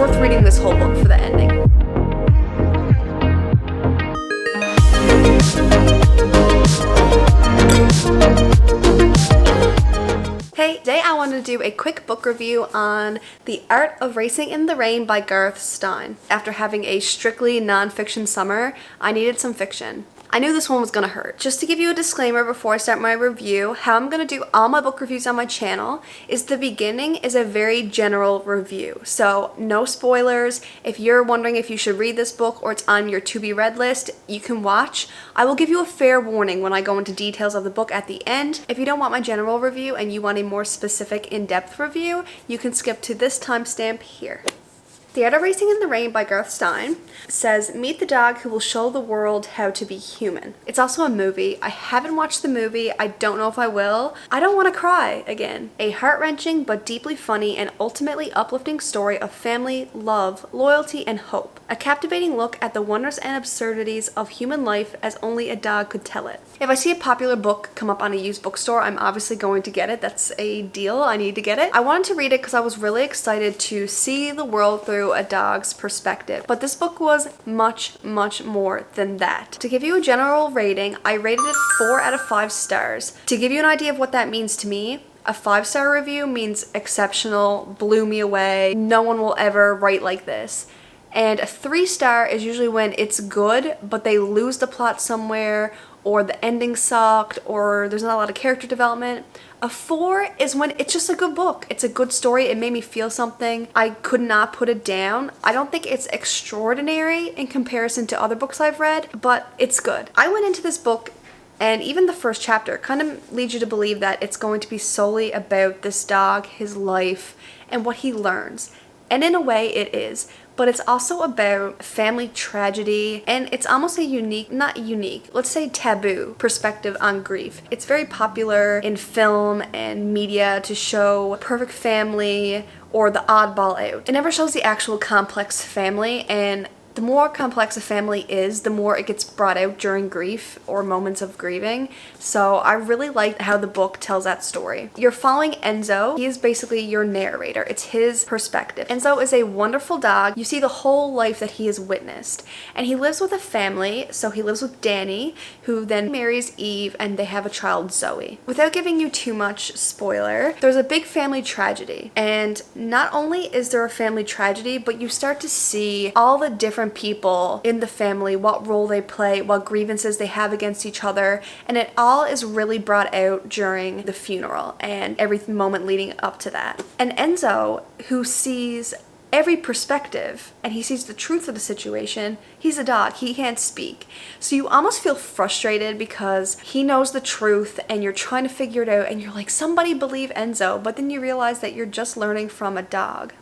worth reading this whole book for the ending. Hey, today I wanted to do a quick book review on The Art of Racing in the Rain by Garth Stein. After having a strictly non-fiction summer, I needed some fiction. I knew this one was gonna hurt. Just to give you a disclaimer before I start my review, how I'm gonna do all my book reviews on my channel is the beginning is a very general review. So no spoilers. If you're wondering if you should read this book or it's on your to be read list, you can watch. I will give you a fair warning when I go into details of the book at the end. If you don't want my general review and you want a more specific in-depth review, you can skip to this timestamp here. The Art of Racing in the Rain by Garth Stein says, meet the dog who will show the world how to be human. It's also a movie. I haven't watched the movie. I don't know if I will. I don't want to cry again. A heart-wrenching but deeply funny and ultimately uplifting story of family, love, loyalty, and hope. A captivating look at the wonders and absurdities of human life as only a dog could tell it. If I see a popular book come up on a used bookstore, I'm obviously going to get it. That's a deal. I need to get it. I wanted to read it because I was really excited to see the world through a dog's perspective. But this book was much, much more than that. To give you a general rating, I rated it 4 out of 5 stars. To give you an idea of what that means to me, a 5-star review means exceptional, blew me away, no one will ever write like this. And a 3-star is usually when it's good, but they lose the plot somewhere, or the ending sucked, or there's not a lot of character development. A 4 is when it's just a good book. It's a good story. It made me feel something. I could not put it down. I don't think it's extraordinary in comparison to other books I've read, but it's good. I went into this book and even the first chapter kind of leads you to believe that it's going to be solely about this dog, his life, and what he learns. And in a way it is. But it's also about family tragedy, and it's almost a let's say taboo perspective on grief. It's very popular in film and media to show a perfect family or the oddball out. It never shows the actual complex family, and the more complex a family is, the more it gets brought out during grief or moments of grieving. So I really liked how the book tells that story. You're following Enzo. He is basically your narrator. It's his perspective. Enzo is a wonderful dog. You see the whole life that he has witnessed. And he lives with a family. So he lives with Danny, who then marries Eve, and they have a child, Zoe. Without giving you too much spoiler, there's a big family tragedy. And not only is there a family tragedy, but you start to see all the different people in the family, what role they play, what grievances they have against each other, and it all is really brought out during the funeral and every moment leading up to that. And Enzo, who sees every perspective and he sees the truth of the situation, he's a dog, he can't speak. So you almost feel frustrated because he knows the truth and you're trying to figure it out and you're like, somebody believe Enzo, but then you realize that you're just learning from a dog.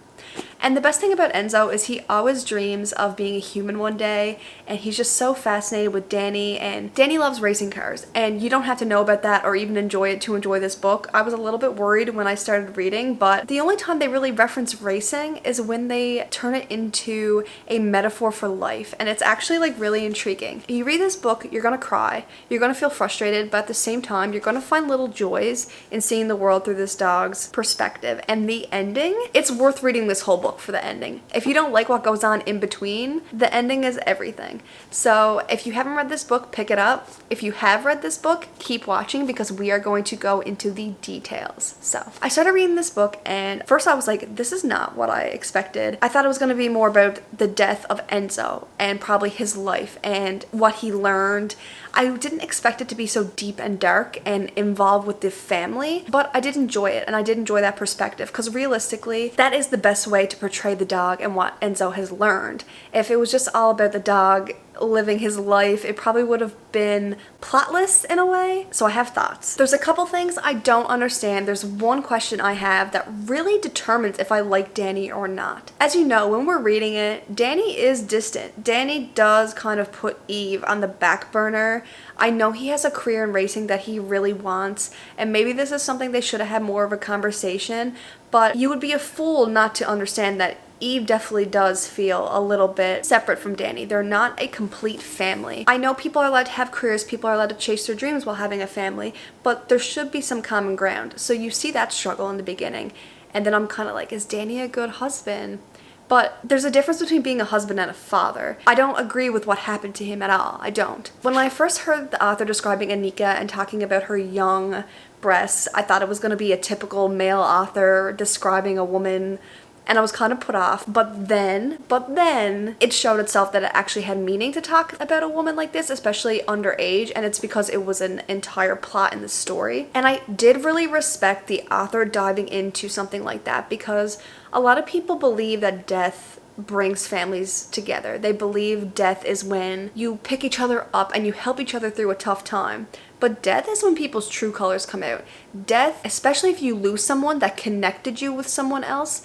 And the best thing about Enzo is he always dreams of being a human one day, and he's just so fascinated with Danny, and Danny loves racing cars, and you don't have to know about that or even enjoy it to enjoy this book. I was a little bit worried when I started reading, but the only time they really reference racing is when they turn it into a metaphor for life, and it's actually like really intriguing. You read this book, you're gonna cry, you're gonna feel frustrated, but at the same time, you're gonna find little joys in seeing the world through this dog's perspective. And the ending, it's worth reading this whole book for the ending. If you don't like what goes on in between, the ending is everything. So if you haven't read this book, pick it up. If you have read this book, keep watching because we are going to go into the details. So I started reading this book, and first I was like, this is not what I expected. I thought it was going to be more about the death of Enzo and probably his life and what he learned. I didn't expect it to be so deep and dark and involved with the family, but I did enjoy it, and I did enjoy that perspective because realistically, that is the best way to portray the dog and what Enzo has learned. If it was just all about the dog living his life, it probably would have been plotless in a way. So I have thoughts. There's a couple things I don't understand. There's one question I have that really determines if I like Danny or not. As you know, when we're reading it, Danny is distant. Danny does kind of put Eve on the back burner. I know he has a career in racing that he really wants, and maybe this is something they should have had more of a conversation, but you would be a fool not to understand that Eve definitely does feel a little bit separate from Danny. They're not a complete family. I know people are allowed to have careers, people are allowed to chase their dreams while having a family, but there should be some common ground. So you see that struggle in the beginning, and then I'm kind of like, is Danny a good husband? But there's a difference between being a husband and a father. I don't agree with what happened to him at all. I don't. When I first heard the author describing Anika and talking about her young breasts, I thought it was going to be a typical male author describing a woman, and I was kind of put off. But then it showed itself that it actually had meaning to talk about a woman like this, especially underage, and it's because it was an entire plot in the story. And I did really respect the author diving into something like that, because a lot of people believe that death brings families together. They believe death is when you pick each other up and you help each other through a tough time. But death is when people's true colors come out. Death, especially if you lose someone that connected you with someone else,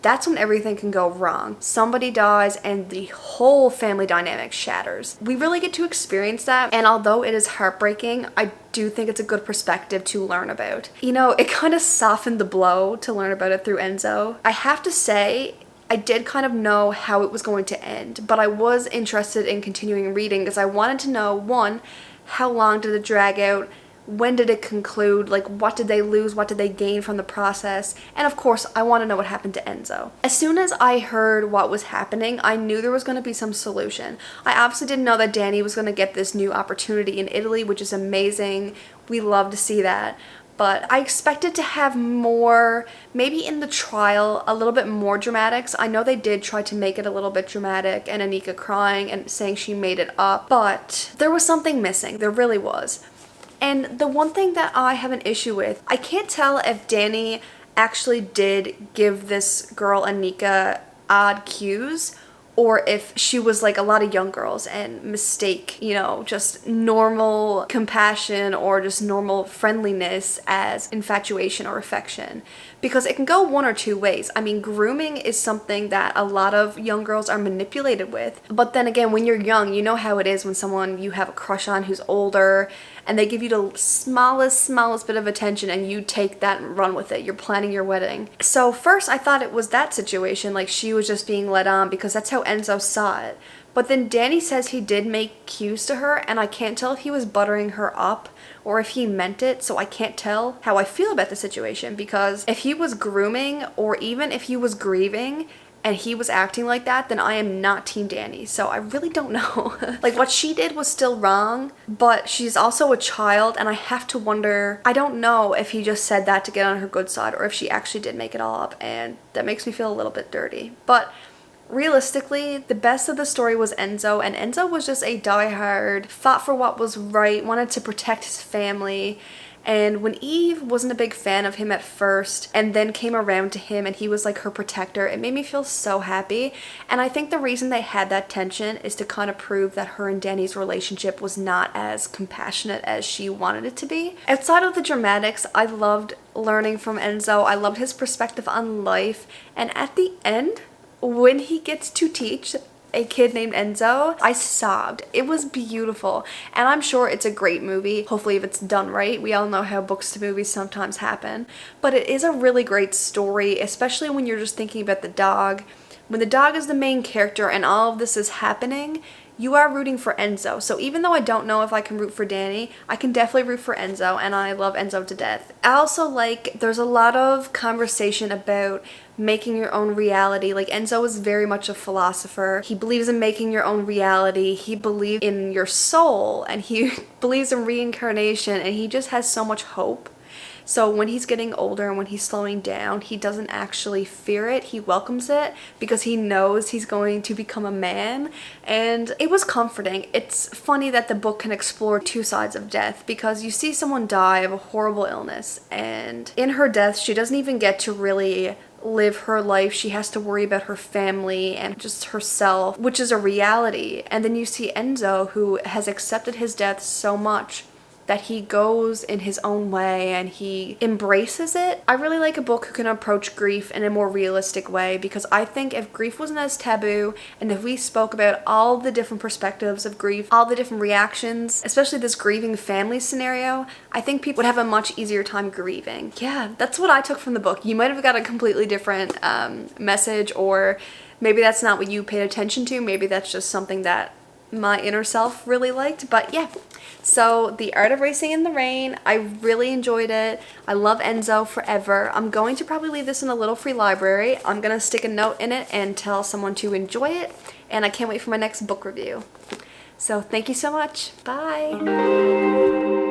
that's when everything can go wrong. Somebody dies and the whole family dynamic shatters. We really get to experience that, and although it is heartbreaking, I do think it's a good perspective to learn about. You know, it kind of softened the blow to learn about it through Enzo. I have to say, I did kind of know how it was going to end, but I was interested in continuing reading because I wanted to know, one, how long did it drag out? When did it conclude? Like, what did they lose? What did they gain from the process? And of course, I want to know what happened to Enzo. As soon as I heard what was happening, I knew there was going to be some solution. I obviously didn't know that Danny was going to get this new opportunity in Italy, which is amazing. We love to see that. But I expected to have more, maybe in the trial, a little bit more dramatics. I know they did try to make it a little bit dramatic, and Anika crying and saying she made it up, but there was something missing. There really was. And the one thing that I have an issue with, I can't tell if Danny actually did give this girl Anika odd cues, or if she was like a lot of young girls and mistake, you know, just normal compassion or just normal friendliness as infatuation or affection. Because it can go one or two ways. I mean, grooming is something that a lot of young girls are manipulated with. But then again, when you're young, you know how it is when someone you have a crush on who's older and they give you the smallest bit of attention and you take that and run with it. You're planning your wedding. So first I thought it was that situation, like she was just being led on because that's how Enzo saw it. But then Danny says he did make cues to her, and I can't tell if he was buttering her up or if he meant it, so I can't tell how I feel about the situation, because if he was grooming or even if he was grieving and he was acting like that, then I am not Team Danny. So I really don't know. Like, what she did was still wrong, but she's also a child, and I have to wonder, I don't know if he just said that to get on her good side or if she actually did make it all up, and that makes me feel a little bit dirty. But realistically, the best of the story was Enzo, and Enzo was just a diehard, fought for what was right, wanted to protect his family. And when Eve wasn't a big fan of him at first and then came around to him and he was like her protector, it made me feel so happy. And I think the reason they had that tension is to kind of prove that her and Danny's relationship was not as compassionate as she wanted it to be. Outside of the dramatics, I loved learning from Enzo. I loved his perspective on life. And at the end, when he gets to teach a kid named Enzo, I sobbed. It was beautiful, and I'm sure it's a great movie, hopefully if it's done right. We all know how books to movies sometimes happen, but it is a really great story, especially when you're just thinking about the dog. When the dog is the main character and all of this is happening, you are rooting for Enzo. So even though I don't know if I can root for Danny, I can definitely root for Enzo, and I love Enzo to death. I also like, there's a lot of conversation about making your own reality. Like, Enzo is very much a philosopher. He believes in making your own reality. He believes in your soul, and he believes in reincarnation, and he just has so much hope. So when he's getting older and when he's slowing down, he doesn't actually fear it. He welcomes it because he knows he's going to become a man. And it was comforting. It's funny that the book can explore two sides of death, because you see someone die of a horrible illness, and in her death, she doesn't even get to really live her life. She has to worry about her family and just herself, which is a reality. And then you see Enzo, who has accepted his death so much that he goes in his own way and he embraces it. I really like a book who can approach grief in a more realistic way, because I think if grief wasn't as taboo and if we spoke about all the different perspectives of grief, all the different reactions, especially this grieving family scenario, I think people would have a much easier time grieving. Yeah, that's what I took from the book. You might have got a completely different message, or maybe that's not what you paid attention to. Maybe that's just something that my inner self really liked. But yeah, so The Art of Racing in the Rain, I really enjoyed it. I love Enzo forever. I'm going to probably leave this in a little free library. I'm going to stick a note in it and tell someone to enjoy it, and I can't wait for my next book review. So thank you so much. Bye.